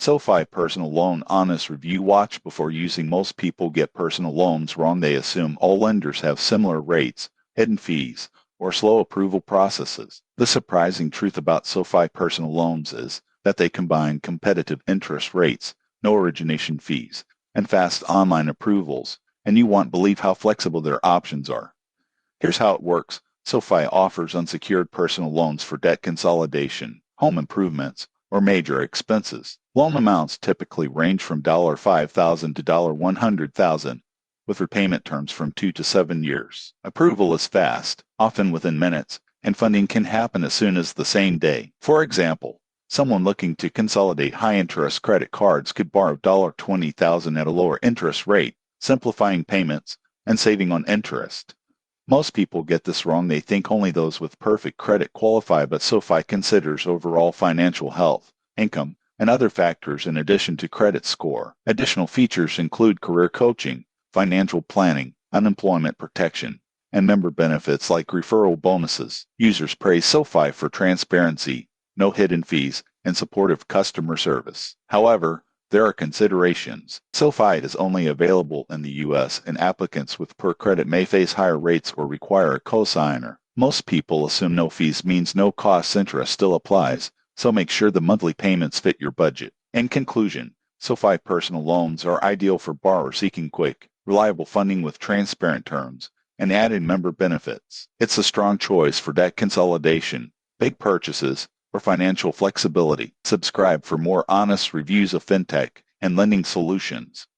SoFi Personal Loan Honest Review. Watch before using. Most people get personal loans wrong. They assume all lenders have similar rates, hidden fees, or slow approval processes. The surprising truth about SoFi personal loans is that they combine competitive interest rates, no origination fees, and fast online approvals, and you won't believe how flexible their options are. Here's how it works. SoFi offers unsecured personal loans for debt consolidation, home improvements, or major expenses. Loan amounts typically range from $5,000 to $100,000, with repayment terms from 2 to 7 years. Approval is fast, often within minutes, and funding can happen as soon as the same day. For example, someone looking to consolidate high-interest credit cards could borrow $20,000 at a lower interest rate, simplifying payments and saving on interest. Most people get this wrong. They think only those with perfect credit qualify, but SoFi considers overall financial health, income, and other factors in addition to credit score. Additional features include career coaching, financial planning, unemployment protection, and member benefits like referral bonuses. Users praise SoFi for transparency, no hidden fees, and supportive customer service. However, there are considerations. SoFi is only available in the U.S., and applicants with poor credit may face higher rates or require a cosigner. Most people assume no fees means no costs. Interest still applies, so make sure the monthly payments fit your budget. In conclusion, SoFi personal loans are ideal for borrowers seeking quick, reliable funding with transparent terms and added member benefits. It's a strong choice for debt consolidation, big purchases, or financial flexibility. Subscribe for more honest reviews of fintech and lending solutions.